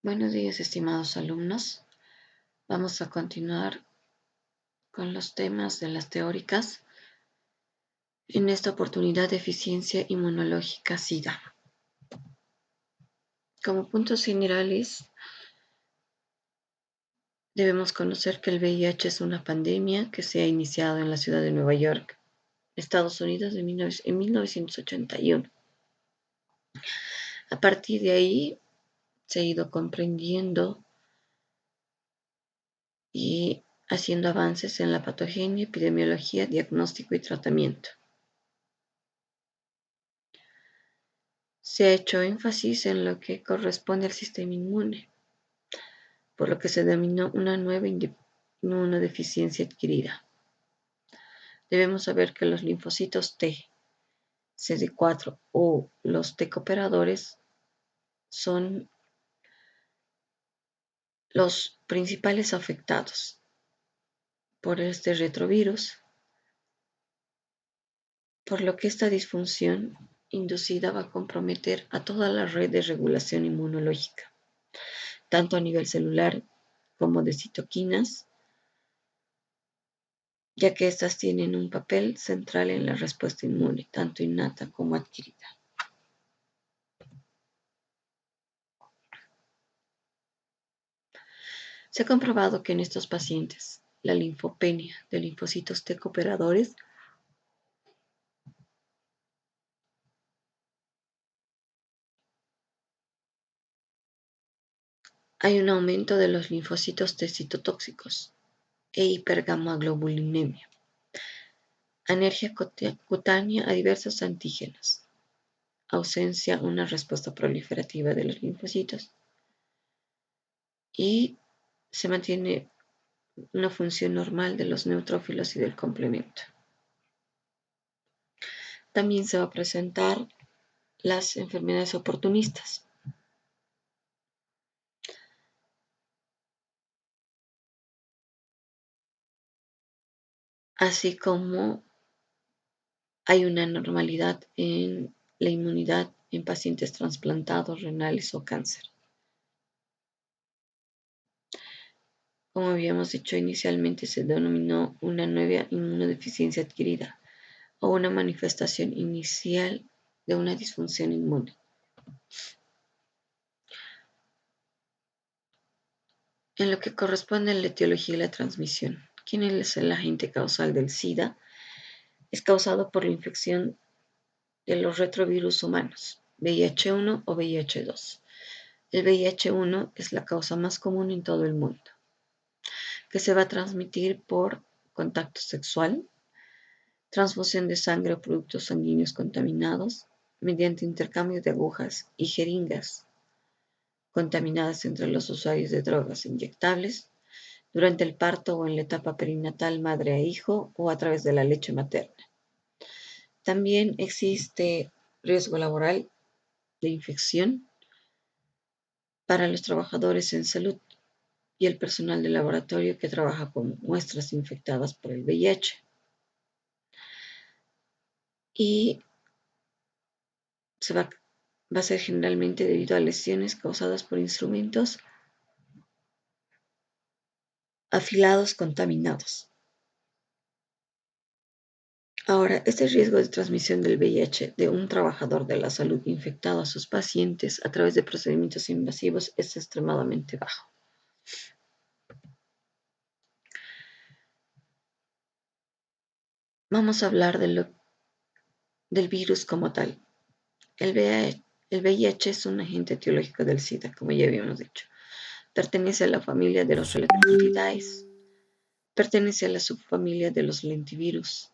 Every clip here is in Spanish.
Buenos días, estimados alumnos. Vamos a continuar con los temas de las teóricas. En esta oportunidad, deficiencia inmunológica SIDA. Como puntos generales, debemos conocer que el VIH es una pandemia que se ha iniciado en la ciudad de Nueva York, Estados Unidos, en 1981. A partir de ahí, se ha ido comprendiendo y haciendo avances en la patogenia, epidemiología, diagnóstico y tratamiento. Se ha hecho énfasis en lo que corresponde al sistema inmune, por lo que se denominó una nueva inmunodeficiencia adquirida. Debemos saber que los linfocitos T, CD4 o los T cooperadores son los principales afectados por este retrovirus, por lo que esta disfunción inducida va a comprometer a toda la red de regulación inmunológica, tanto a nivel celular como de citoquinas, ya que éstas tienen un papel central en la respuesta inmune, tanto innata como adquirida. Se ha comprobado que en estos pacientes la linfopenia de linfocitos T cooperadores hay un aumento de los linfocitos T citotóxicos e hipergamaglobulinemia, alergia cutánea a diversos antígenos, ausencia una respuesta proliferativa de los linfocitos y se mantiene una función normal de los neutrófilos y del complemento. También se va a presentar las enfermedades oportunistas. Así como hay una normalidad en la inmunidad en pacientes trasplantados, renales o cáncer. Como habíamos dicho inicialmente, se denominó una nueva inmunodeficiencia adquirida o una manifestación inicial de una disfunción inmune. En lo que corresponde a la etiología y la transmisión, ¿quién es el agente causal del SIDA? Es causado por la infección de los retrovirus humanos, VIH-1 o VIH-2. El VIH-1 es la causa más común en todo el mundo, que se va a transmitir por contacto sexual, transfusión de sangre o productos sanguíneos contaminados, mediante intercambio de agujas y jeringas contaminadas entre los usuarios de drogas inyectables, durante el parto o en la etapa perinatal madre a hijo o a través de la leche materna. También existe riesgo laboral de infección para los trabajadores en salud y el personal de laboratorio que trabaja con muestras infectadas por el VIH. Y va a ser generalmente debido a lesiones causadas por instrumentos afilados contaminados. Ahora, este riesgo de transmisión del VIH de un trabajador de la salud infectado a sus pacientes a través de procedimientos invasivos es extremadamente bajo. Vamos a hablar del virus como tal. El VIH es un agente etiológico del SIDA, como ya habíamos dicho. Pertenece a la familia de los Relatividae. Pertenece a la subfamilia de los lentivirus.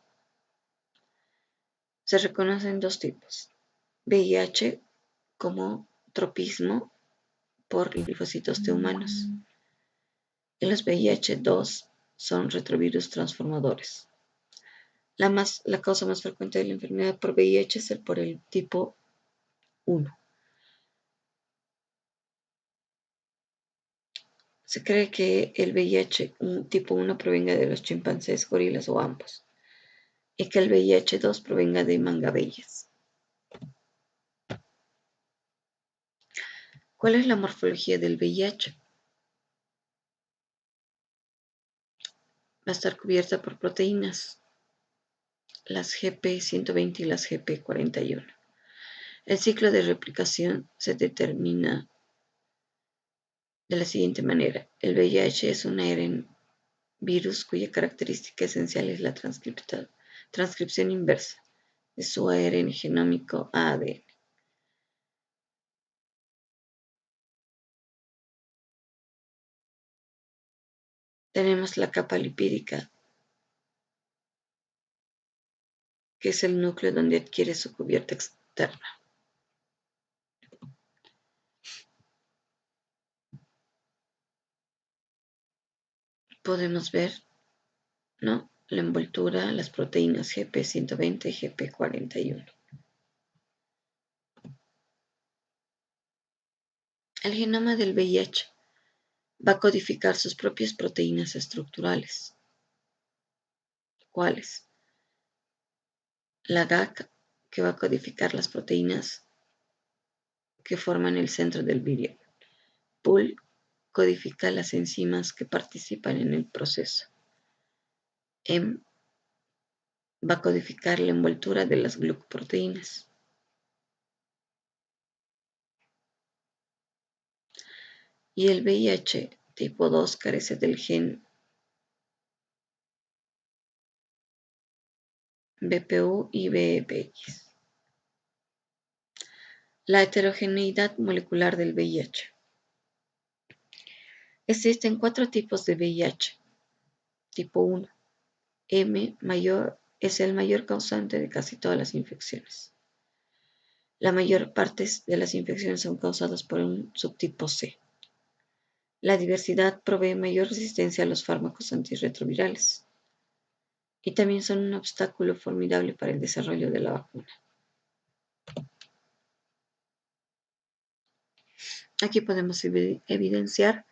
Se reconocen dos tipos. VIH como tropismo por linfocitos T humanos. Y los VIH-2 son retrovirus transformadores. La causa más frecuente de la enfermedad por VIH es por el tipo 1. Se cree que el VIH tipo 1 provenga de los chimpancés, gorilas o ambos, y que el VIH-2 provenga de mangabeyes. ¿Cuál es la morfología del VIH? Va a estar cubierta por proteínas, las GP120 y las GP41. El ciclo de replicación se determina de la siguiente manera. El VIH es un ARN virus cuya característica esencial es la transcripción inversa de su ARN genómico a ADN. Tenemos la capa lipídica, que es el núcleo donde adquiere su cubierta externa. Podemos ver, ¿no?, la envoltura, las proteínas GP120 y GP41. El genoma del VIH va a codificar sus propias proteínas estructurales. ¿Cuáles? La GAC, que va a codificar las proteínas que forman el centro del virión. PUL codifica las enzimas que participan en el proceso. Va a codificar la envoltura de las glucoproteínas. Y el VIH tipo 2 carece del gen BPU y BPX. La heterogeneidad molecular del VIH. Existen 4 tipos de VIH. Tipo 1. M mayor es el mayor causante de casi todas las infecciones. La mayor parte de las infecciones son causadas por un subtipo C. La diversidad provee mayor resistencia a los fármacos antirretrovirales y también son un obstáculo formidable para el desarrollo de la vacuna. Aquí podemos evidenciar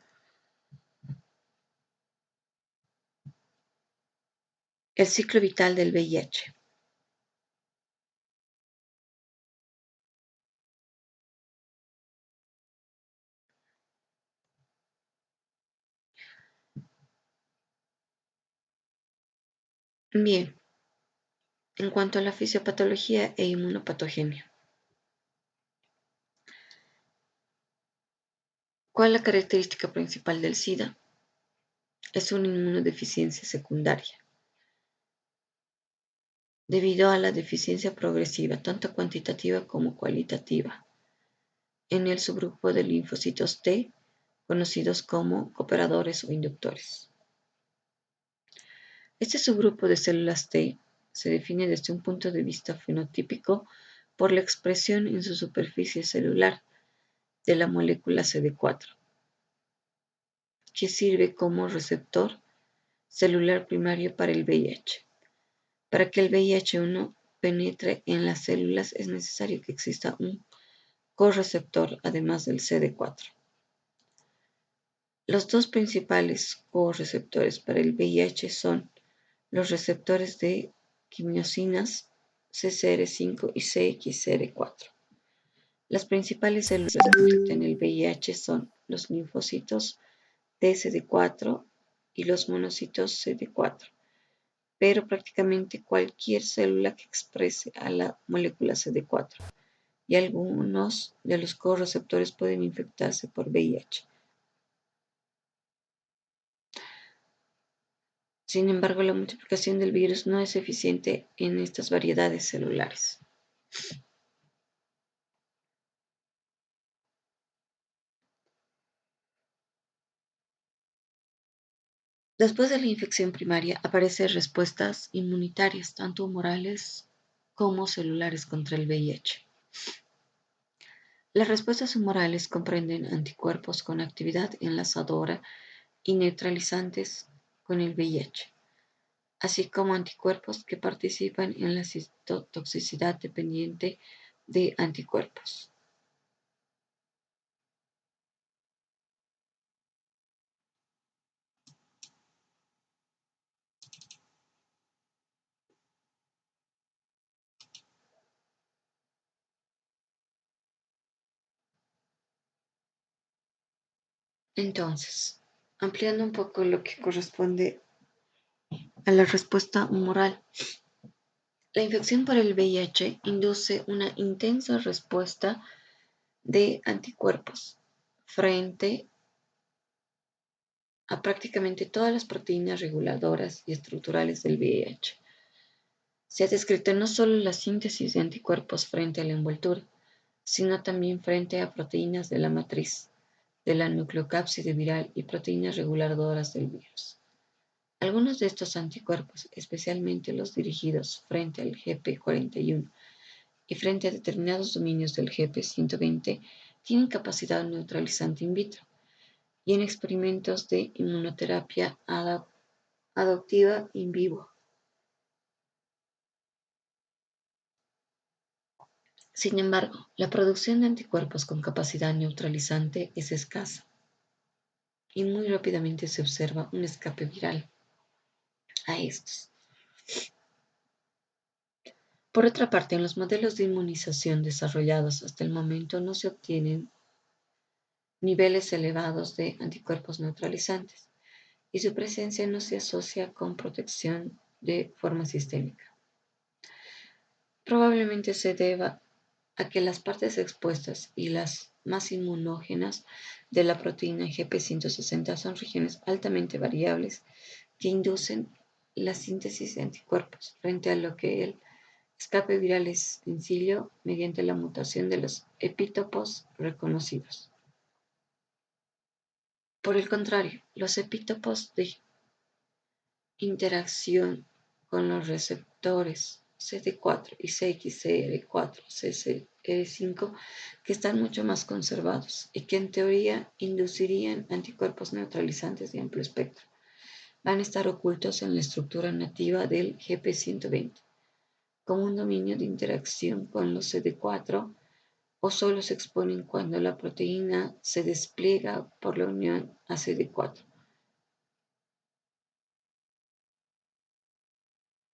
el ciclo vital del VIH. Bien, en cuanto a la fisiopatología e inmunopatogenia. ¿Cuál es la característica principal del SIDA? Es una inmunodeficiencia secundaria, debido a la deficiencia progresiva, tanto cuantitativa como cualitativa, en el subgrupo de linfocitos T, conocidos como cooperadores o inductores. Este subgrupo de células T se define desde un punto de vista fenotípico por la expresión en su superficie celular de la molécula CD4, que sirve como receptor celular primario para el VIH. Para que el VIH-1 penetre en las células es necesario que exista un correceptor además del CD4. Los dos principales correceptores para el VIH son los receptores de quimiosinas CCR5 y CXCR4. Las principales células que detectan el VIH son los linfocitos TCD4 y los monocitos CD4, pero prácticamente cualquier célula que exprese a la molécula CD4 y algunos de los correceptores pueden infectarse por VIH. Sin embargo, la multiplicación del virus no es eficiente en estas variedades celulares. Después de la infección primaria aparecen respuestas inmunitarias, tanto humorales como celulares contra el VIH. Las respuestas humorales comprenden anticuerpos con actividad enlazadora y neutralizantes con el VIH, así como anticuerpos que participan en la citotoxicidad dependiente de anticuerpos. Entonces, ampliando un poco lo que corresponde a la respuesta humoral, la infección por el VIH induce una intensa respuesta de anticuerpos frente a prácticamente todas las proteínas reguladoras y estructurales del VIH. Se ha descrito no solo la síntesis de anticuerpos frente a la envoltura, sino también frente a proteínas de la matriz, de la nucleocápside viral y proteínas reguladoras del virus. Algunos de estos anticuerpos, especialmente los dirigidos frente al GP41 y frente a determinados dominios del GP120, tienen capacidad neutralizante in vitro y en experimentos de inmunoterapia adoptiva in vivo. Sin embargo, la producción de anticuerpos con capacidad neutralizante es escasa y muy rápidamente se observa un escape viral a estos. Por otra parte, en los modelos de inmunización desarrollados hasta el momento no se obtienen niveles elevados de anticuerpos neutralizantes y su presencia no se asocia con protección de forma sistémica. Probablemente se deba a que las partes expuestas y las más inmunógenas de la proteína GP160 son regiones altamente variables que inducen la síntesis de anticuerpos frente a lo que el escape viral es sencillo mediante la mutación de los epítopos reconocidos. Por el contrario, los epítopos de interacción con los receptores CD4 y CXCR4, CCR5, que están mucho más conservados y que en teoría inducirían anticuerpos neutralizantes de amplio espectro, van a estar ocultos en la estructura nativa del GP120, con un dominio de interacción con los CD4 o solo se exponen cuando la proteína se despliega por la unión a CD4.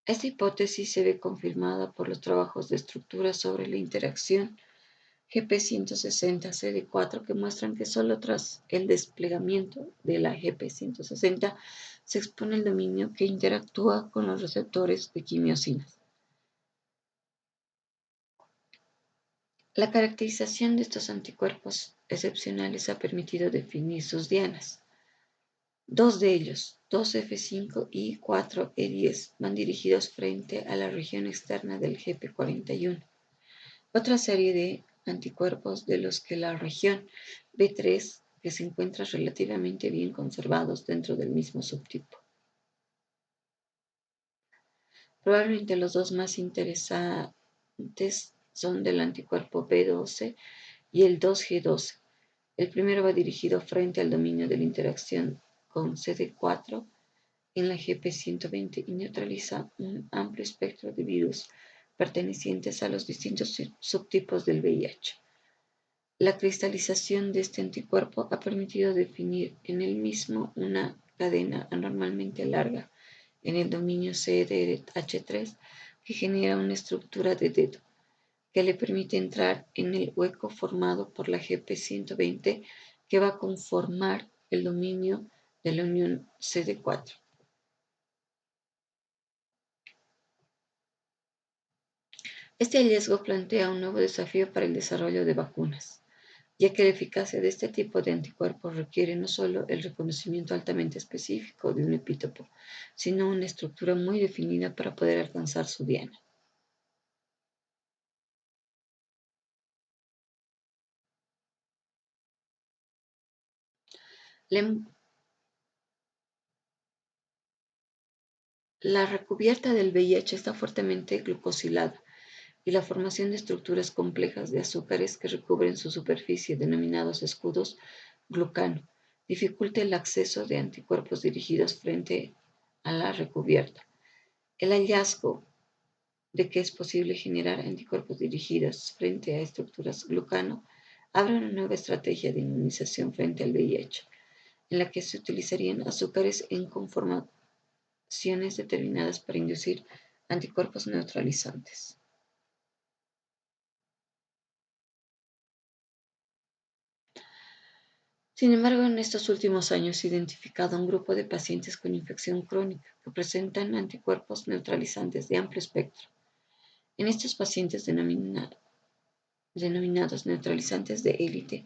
Esta hipótesis se ve confirmada por los trabajos de estructura sobre la interacción GP160-CD4 que muestran que solo tras el desplegamiento de la GP160 se expone el dominio que interactúa con los receptores de quimiosinas. La caracterización de estos anticuerpos excepcionales ha permitido definir sus dianas. Dos de ellos, 2F5 y 4E10, van dirigidos frente a la región externa del GP41. Otra serie de anticuerpos de los que la región B3 que se encuentra relativamente bien conservados dentro del mismo subtipo. Probablemente los dos más interesantes son del anticuerpo B12 y el 2G12. El primero va dirigido frente al dominio de la interacción con CD4 en la GP120 y neutraliza un amplio espectro de virus pertenecientes a los distintos subtipos del VIH. La cristalización de este anticuerpo ha permitido definir en él mismo una cadena anormalmente larga en el dominio CDH3 que genera una estructura de dedo que le permite entrar en el hueco formado por la GP120 que va a conformar el dominio de la unión CD4. Este hallazgo plantea un nuevo desafío para el desarrollo de vacunas, ya que la eficacia de este tipo de anticuerpos requiere no solo el reconocimiento altamente específico de un epítopo, sino una estructura muy definida para poder alcanzar su diana. La recubierta del VIH está fuertemente glucosilada y la formación de estructuras complejas de azúcares que recubren su superficie, denominados escudos glucano, dificulta el acceso de anticuerpos dirigidos frente a la recubierta. El hallazgo de que es posible generar anticuerpos dirigidos frente a estructuras glucano abre una nueva estrategia de inmunización frente al VIH, en la que se utilizarían azúcares en conformaciones determinadas para inducir anticuerpos neutralizantes. Sin embargo, en estos últimos años se ha identificado un grupo de pacientes con infección crónica que presentan anticuerpos neutralizantes de amplio espectro. En estos pacientes denominados neutralizantes de élite,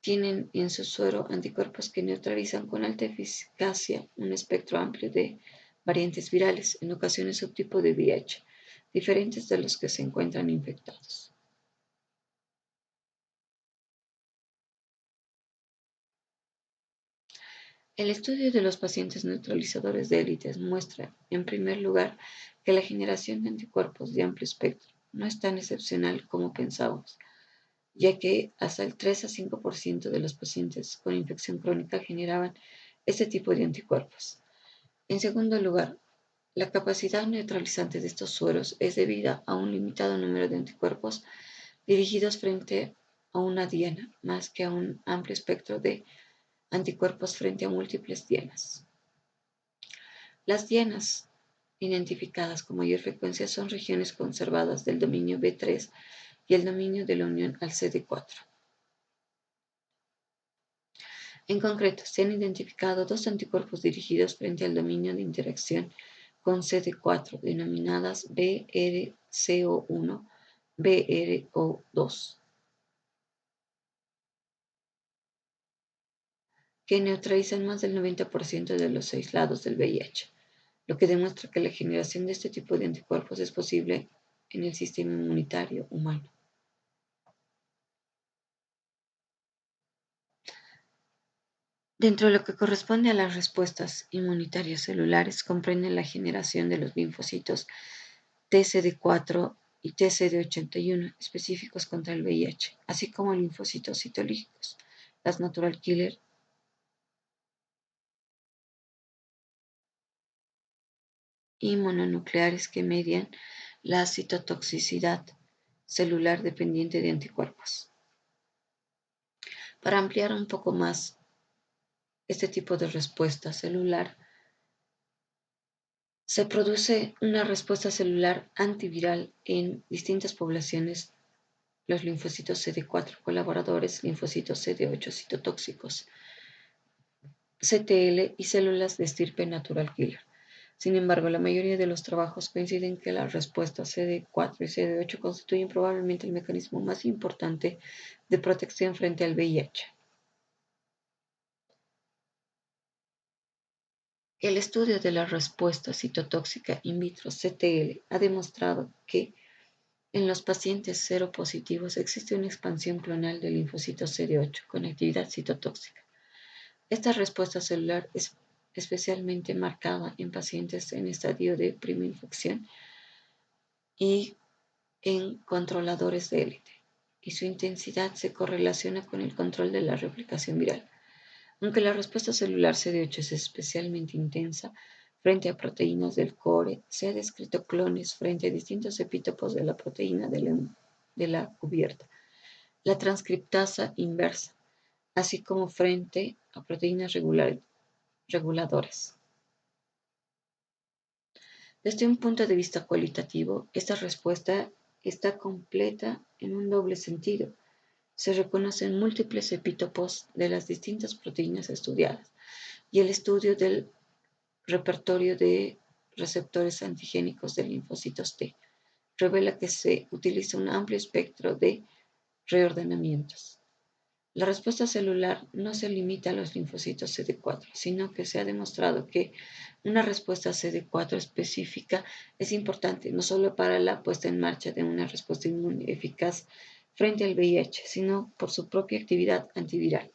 tienen en su suero anticuerpos que neutralizan con alta eficacia un espectro amplio de variantes virales, en ocasiones subtipo de VIH, diferentes de los que se encuentran infectados. El estudio de los pacientes neutralizadores de élites muestra, en primer lugar, que la generación de anticuerpos de amplio espectro no es tan excepcional como pensábamos, ya que hasta el 3 a 5% de los pacientes con infección crónica generaban este tipo de anticuerpos. En segundo lugar, la capacidad neutralizante de estos sueros es debida a un limitado número de anticuerpos dirigidos frente a una diana, más que a un amplio espectro de anticuerpos frente a múltiples dianas. Las dianas identificadas con mayor frecuencia son regiones conservadas del dominio B3 y el dominio de la unión al CD4. En concreto, se han identificado dos anticuerpos dirigidos frente al dominio de interacción con CD4, denominadas BRCO1, BRO2, que neutralizan más del 90% de los aislados del VIH, lo que demuestra que la generación de este tipo de anticuerpos es posible en el sistema inmunitario humano. Dentro de lo que corresponde a las respuestas inmunitarias celulares, comprende la generación de los linfocitos TCD4 y TCD81 específicos contra el VIH, así como linfocitos citológicos, las natural killer y mononucleares que median la citotoxicidad celular dependiente de anticuerpos. Para ampliar un poco más este tipo de respuesta celular, se produce una respuesta celular antiviral en distintas poblaciones, los linfocitos CD4 colaboradores, linfocitos CD8 citotóxicos, CTL y células de estirpe natural killer. Sin embargo, la mayoría de los trabajos coinciden que las respuestas CD4 y CD8 constituyen probablemente el mecanismo más importante de protección frente al VIH. El estudio de la respuesta citotóxica in vitro CTL ha demostrado que en los pacientes seropositivos existe una expansión clonal del linfocito CD8 con actividad citotóxica. Esta respuesta celular es especialmente marcada en pacientes en estadio de prima infección y en controladores de élite, y su intensidad se correlaciona con el control de la replicación viral. Aunque la respuesta celular CD8 es especialmente intensa frente a proteínas del core, se han descrito clones frente a distintos epítopos de la proteína de la cubierta, la transcriptasa inversa, así como frente a proteínas reguladoras. Desde un punto de vista cualitativo, esta respuesta está completa en un doble sentido. Se reconocen múltiples epítopos de las distintas proteínas estudiadas y el estudio del repertorio de receptores antigénicos de linfocitos T revela que se utiliza un amplio espectro de reordenamientos. La respuesta celular no se limita a los linfocitos CD4, sino que se ha demostrado que una respuesta CD4 específica es importante no solo para la puesta en marcha de una respuesta inmune eficaz frente al VIH, sino por su propia actividad antiviral.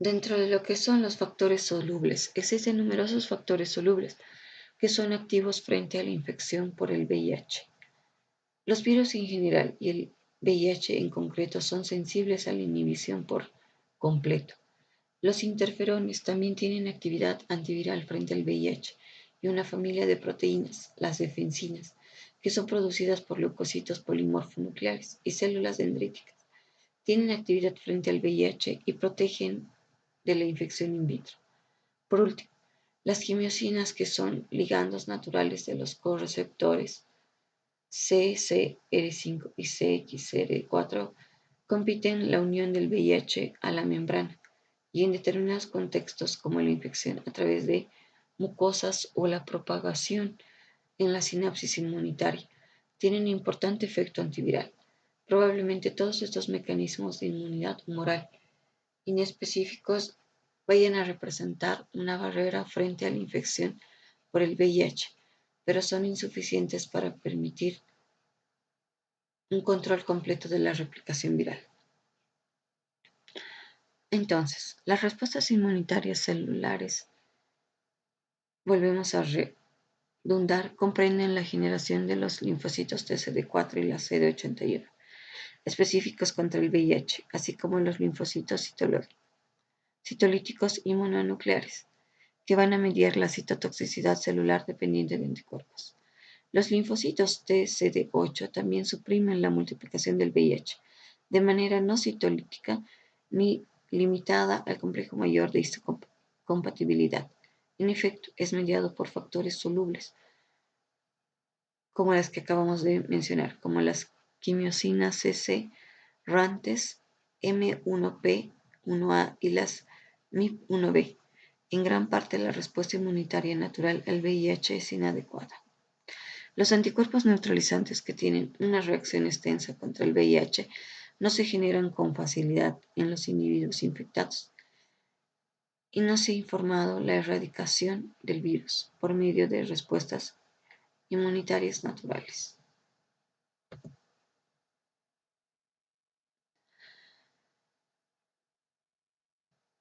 Dentro de lo que son los factores solubles, existen numerosos factores solubles que son activos frente a la infección por el VIH. Los virus en general y el VIH en concreto son sensibles a la inhibición por completo. Los interferones también tienen actividad antiviral frente al VIH y una familia de proteínas, las defensinas, que son producidas por leucocitos polimorfonucleares y células dendríticas, tienen actividad frente al VIH y protegen de la infección in vitro. Por último, Las quimiosinas, que son ligandos naturales de los correceptores CCR5 y CXR4, compiten en la unión del VIH a la membrana y en determinados contextos, como la infección a través de mucosas o la propagación en la sinapsis inmunitaria, tienen un importante efecto antiviral. Probablemente todos estos mecanismos de inmunidad humoral inespecíficos vayan a representar una barrera frente a la infección por el VIH, pero son insuficientes para permitir un control completo de la replicación viral. Entonces, las respuestas inmunitarias celulares, volvemos a redundar, comprenden la generación de los linfocitos TCD4 y la CD81, específicos contra el VIH, así como los linfocitos citolíticos y mononucleares, que van a mediar la citotoxicidad celular dependiente de anticuerpos. Los linfocitos TCD8 también suprimen la multiplicación del VIH de manera no citolítica ni limitada al complejo mayor de histocompatibilidad. En efecto, es mediado por factores solubles, como las que acabamos de mencionar, como las quimiosinas CC, RANTES, M1P, 1A y las MIP1B. En gran parte, la respuesta inmunitaria natural al VIH es inadecuada. Los anticuerpos neutralizantes, que tienen una reacción extensa contra el VIH, no se generan con facilidad en los individuos infectados y no se ha informado la erradicación del virus por medio de respuestas inmunitarias naturales.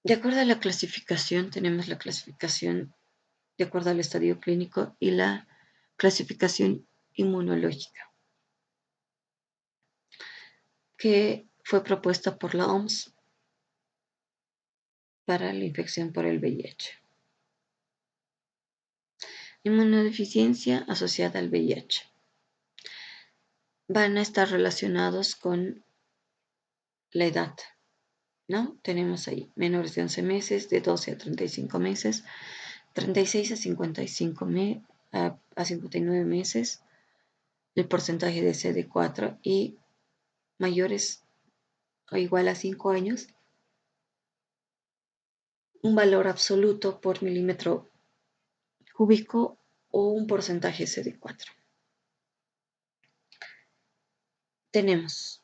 De acuerdo a la clasificación, tenemos la clasificación de acuerdo al estadio clínico y la clasificación inmunológica, que fue propuesta por la OMS para la infección por el VIH. Inmunodeficiencia asociada al VIH. Van a estar relacionados con la edad, ¿no? Tenemos ahí menores de 11 meses, de 12 a 35 meses, 36 a 59 meses, el porcentaje de CD4 y mayores o igual a 5 años, un valor absoluto por milímetro cúbico o un porcentaje CD4. Tenemos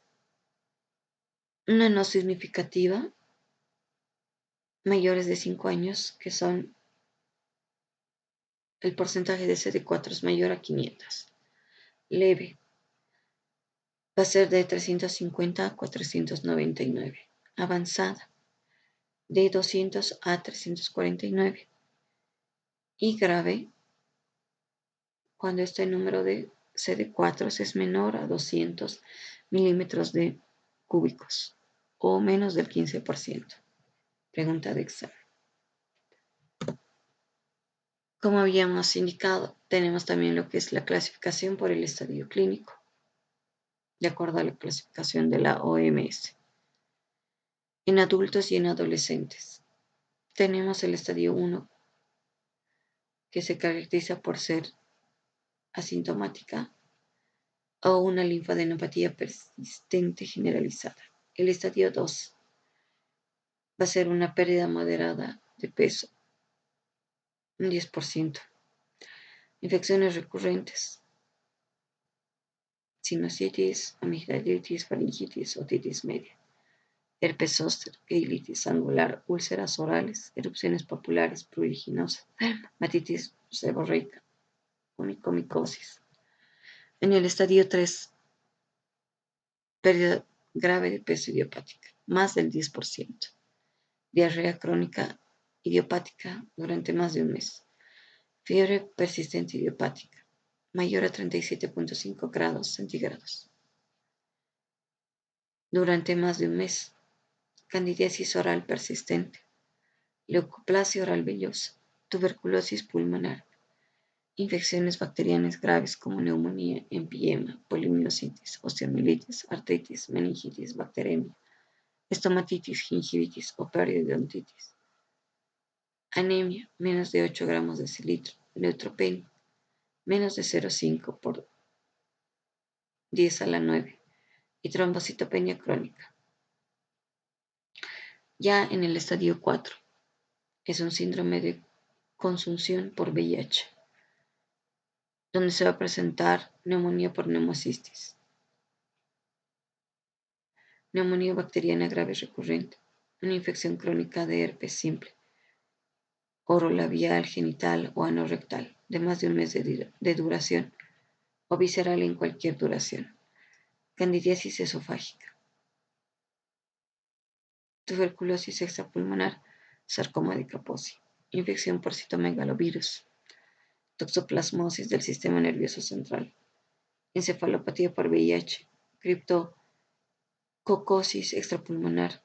una no significativa, mayores de 5 años, que son el porcentaje de CD4 es mayor a 500. Leve va a ser de 350 a 499. Avanzada de 200 a 349. Y grave cuando este número de CD4 es menor a 200 milímetros de cúbicos o menos del 15%. Pregunta de examen. Como habíamos indicado, tenemos también lo que es la clasificación por el estadio clínico, de acuerdo a la clasificación de la OMS. En adultos y en adolescentes, tenemos el estadio 1, que se caracteriza por ser asintomática o una linfadenopatía persistente generalizada. El estadio 2 va a ser una pérdida moderada de peso, un 10%. Infecciones recurrentes, sinusitis, amigdalitis, faringitis, otitis media, herpes zóster, gaylitis angular, úlceras orales, erupciones papulares pruriginosas, dermatitis seborreica, onicomicosis. En el estadio 3, pérdida grave de peso idiopática, más del 10%. Diarrea crónica idiopática durante más de un mes. Fiebre persistente idiopática, mayor a 37.5 grados centígrados durante más de un mes. Candidiasis oral persistente, leucoplasia oral vellosa, tuberculosis pulmonar, infecciones bacterianas graves como neumonía, empiema, polimiositis, osteomielitis, artritis, meningitis, bacteremia, estomatitis, gingivitis o periodontitis, anemia, menos de 8 gramos de cilitro, neutropenia, menos de 0,5 por 10 a la 9 y trombocitopenia crónica. Ya en el estadio 4 es un síndrome de consunción por VIH, donde se va a presentar neumonía por neumocistis, neumonía bacteriana grave recurrente, una infección crónica de herpes simple, orolabial, genital o anorrectal, de más de un mes de duración, o visceral en cualquier duración, candidiasis esofágica, tuberculosis extrapulmonar, sarcoma de Kaposi, infección por citomegalovirus, toxoplasmosis del sistema nervioso central, encefalopatía por VIH, criptococosis extrapulmonar,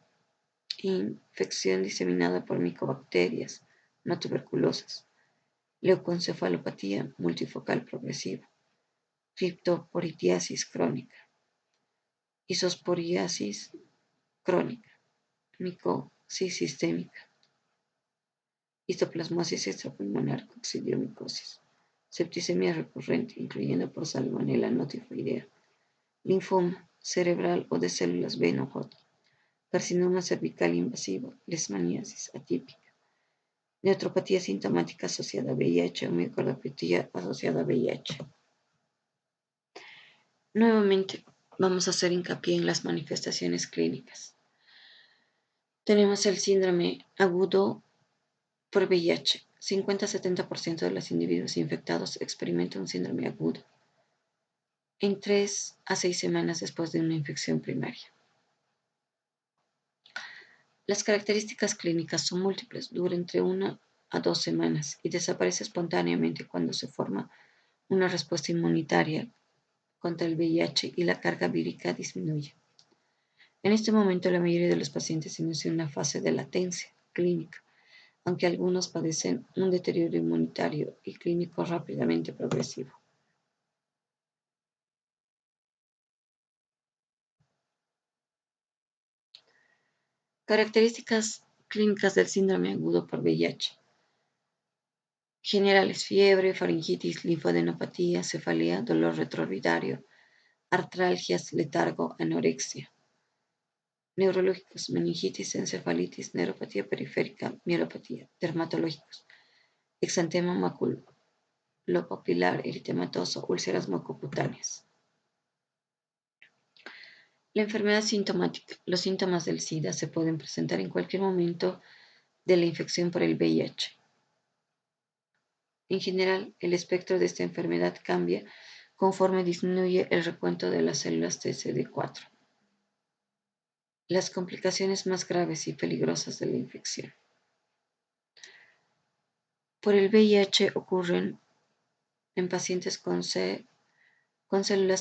infección diseminada por micobacterias no tuberculosas, leucoencefalopatía multifocal progresiva, criptoporitiasis crónica, isosporiasis crónica, micosis sistémica, histoplasmosis extrapulmonar coccidiomicosis, septicemia recurrente, incluyendo por salmonella notifoidea, linfoma cerebral o de células B no J, carcinoma cervical invasivo, leishmaniasis atípica, neutropatía sintomática asociada a VIH o miocardopatía asociada a VIH. Nuevamente, vamos a hacer hincapié en las manifestaciones clínicas. Tenemos el síndrome agudo por VIH. 50-70% de los individuos infectados experimentan un síndrome agudo en 3 a 6 semanas después de una infección primaria. Las características clínicas son múltiples, dura entre 1 a 2 semanas y desaparece espontáneamente cuando se forma una respuesta inmunitaria contra el VIH y la carga vírica disminuye. En este momento, la mayoría de los pacientes inicia una fase de latencia clínica, aunque algunos padecen un deterioro inmunitario y clínico rápidamente progresivo. Características clínicas del síndrome agudo por VIH. Generales: fiebre, faringitis, linfadenopatía, cefalea, dolor retroorbidario, artralgias, letargo, anorexia. Neurológicos: meningitis, encefalitis, neuropatía periférica, mielopatía. Dermatológicos: exantema maculopapilar, eritematoso, úlceras mucocutáneas. La enfermedad sintomática. Los síntomas del SIDA se pueden presentar en cualquier momento de la infección por el VIH. En general, el espectro de esta enfermedad cambia conforme disminuye el recuento de las células TCD4. Las complicaciones más graves y peligrosas de la infección por el VIH ocurren en pacientes con células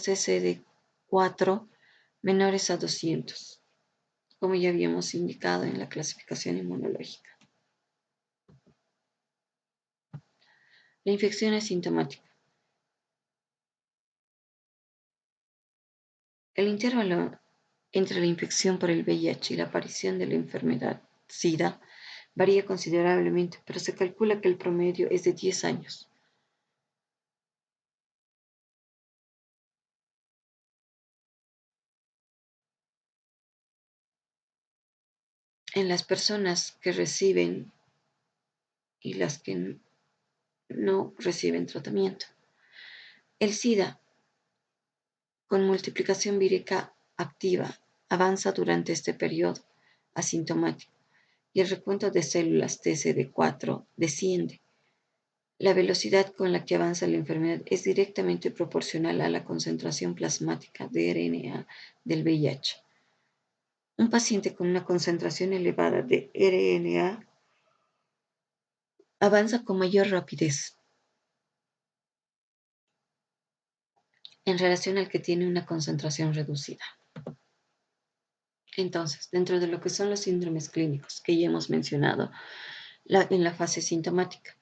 TCD4 menores a 200, como ya habíamos indicado en la clasificación inmunológica. La infección asintomática. El intervalo entre la infección por el VIH y la aparición de la enfermedad SIDA varía considerablemente, pero se calcula que el promedio es de 10 años. En las personas que reciben y las que no reciben tratamiento. El SIDA, con multiplicación vírica activa, avanza durante este periodo asintomático y el recuento de células TCD4 desciende. La velocidad con la que avanza la enfermedad es directamente proporcional a la concentración plasmática de RNA del VIH. Un paciente con una concentración elevada de RNA avanza con mayor rapidez en relación al que tiene una concentración reducida. Entonces, dentro de lo que son los síndromes clínicos que ya hemos mencionado en la fase sintomática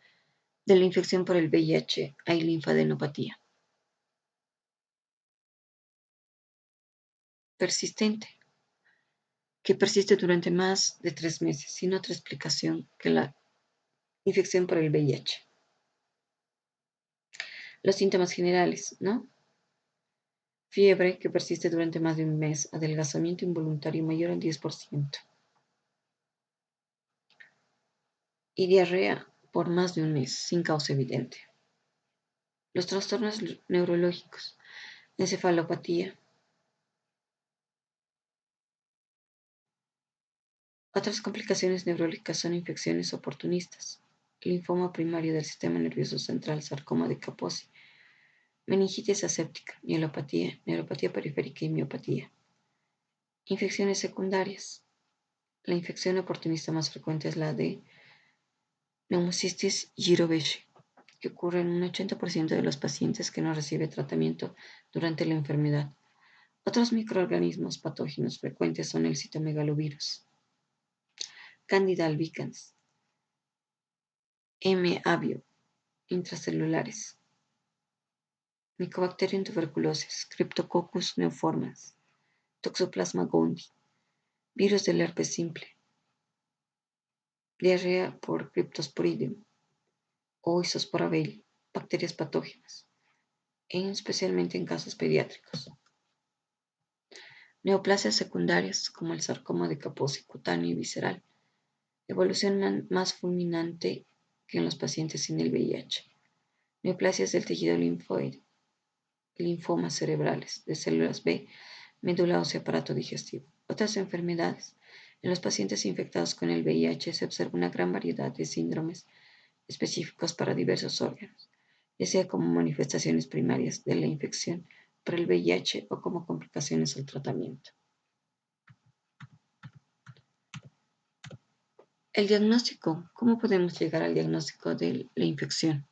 de la infección por el VIH, hay linfadenopatía persistente, que persiste durante más de 3 meses, sin otra explicación que la infección por el VIH. Los síntomas generales, ¿no? Fiebre que persiste durante más de un mes, adelgazamiento involuntario mayor al 10%. Y diarrea por más de un mes, sin causa evidente. Los trastornos neurológicos, encefalopatía. Otras complicaciones neurológicas son infecciones oportunistas, linfoma primario del sistema nervioso central, sarcoma de Kaposi, meningitis aséptica, mielopatía, neuropatía periférica y miopatía. Infecciones secundarias. La infección oportunista más frecuente es la de Pneumocystis jirovecii, que ocurre en un 80% de los pacientes que no recibe tratamiento durante la enfermedad. Otros microorganismos patógenos frecuentes son el citomegalovirus, Candida albicans, M. avio, intracelulares, Mycobacterium tuberculosis, Cryptococcus neoformans, Toxoplasma gondii, virus del herpes simple, diarrea por Cryptosporidium o Isospora bailey, bacterias patógenas, especialmente en casos pediátricos. Neoplasias secundarias, como el sarcoma de Kaposi cutáneo y visceral, evolucionan más fulminante que en los pacientes sin el VIH. Neoplasias del tejido linfoide, linfomas cerebrales, de células B, médula ósea, aparato digestivo. Otras enfermedades. En los pacientes infectados con el VIH se observa una gran variedad de síndromes específicos para diversos órganos, ya sea como manifestaciones primarias de la infección por el VIH o como complicaciones al tratamiento. El diagnóstico. ¿Cómo podemos llegar al diagnóstico de la infección?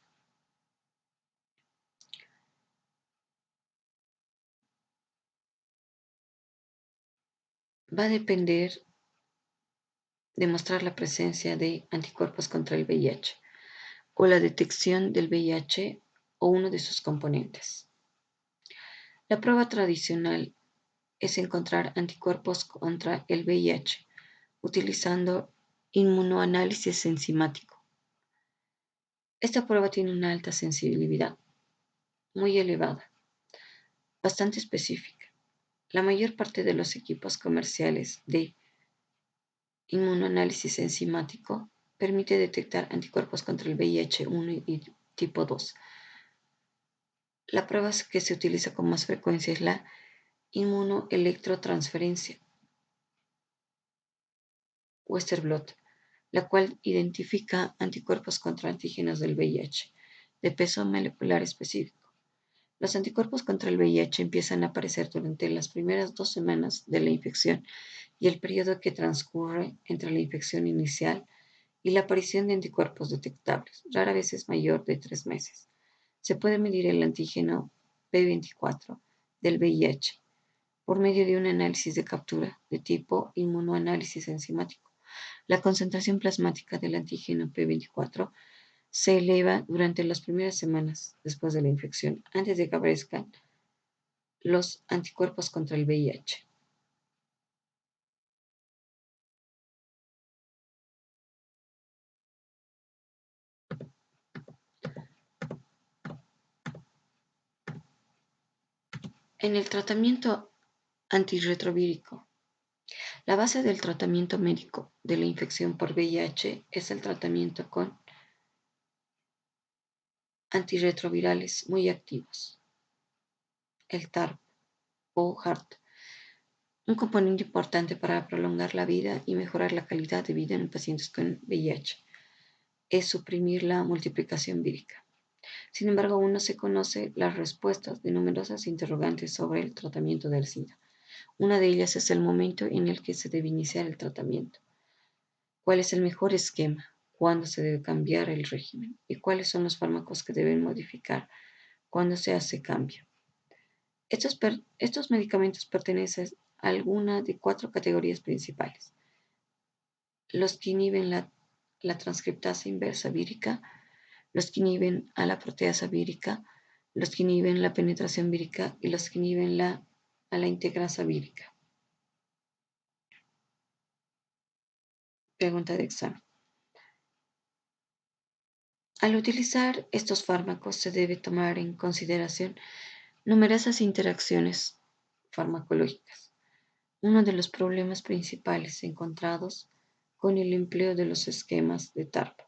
Va a depender de mostrar la presencia de anticuerpos contra el VIH o la detección del VIH o uno de sus componentes. La prueba tradicional es encontrar anticuerpos contra el VIH utilizando inmunoanálisis enzimático. Esta prueba tiene una alta sensibilidad, muy elevada, bastante específica. La mayor parte de los equipos comerciales de inmunoanálisis enzimático permite detectar anticuerpos contra el VIH-1 y tipo 2. La prueba que se utiliza con más frecuencia es la inmunoelectrotransferencia, Western blot, la cual identifica anticuerpos contra antígenos del VIH de peso molecular específico. Los anticuerpos contra el VIH empiezan a aparecer durante las primeras 2 semanas de la infección y el periodo que transcurre entre la infección inicial y la aparición de anticuerpos detectables, rara vez es mayor de 3 meses. Se puede medir el antígeno P24 del VIH por medio de un análisis de captura de tipo inmunoanálisis enzimático. La concentración plasmática del antígeno P24 se eleva durante las primeras semanas después de la infección, antes de que aparezcan los anticuerpos contra el VIH. En el tratamiento antirretrovírico, la base del tratamiento médico de la infección por VIH es el tratamiento con antirretrovirales muy activos, el TARP o HART. Un componente importante para prolongar la vida y mejorar la calidad de vida en pacientes con VIH es suprimir la multiplicación vírica. Sin embargo, aún no se conocen las respuestas de numerosas interrogantes sobre el tratamiento del SIDA. Una de ellas es el momento en el que se debe iniciar el tratamiento. ¿Cuál es el mejor esquema? ¿Cuándo se debe cambiar el régimen? ¿Y cuáles son los fármacos que deben modificar cuando se hace cambio? Estos medicamentos pertenecen a alguna de 4 categorías principales. Los que inhiben la transcriptasa inversa vírica, los que inhiben a la proteasa vírica, los que inhiben la penetración vírica y los que inhiben a la integrasa vírica. Pregunta de examen. Al utilizar estos fármacos se debe tomar en consideración numerosas interacciones farmacológicas. Uno de los problemas principales encontrados con el empleo de los esquemas de TARP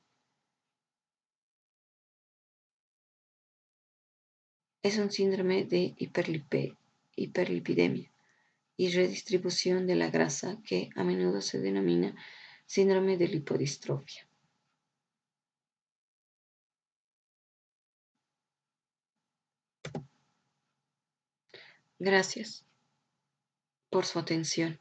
es un síndrome de hiperlipidemia y redistribución de la grasa que a menudo se denomina síndrome de lipodistrofia. Gracias por su atención.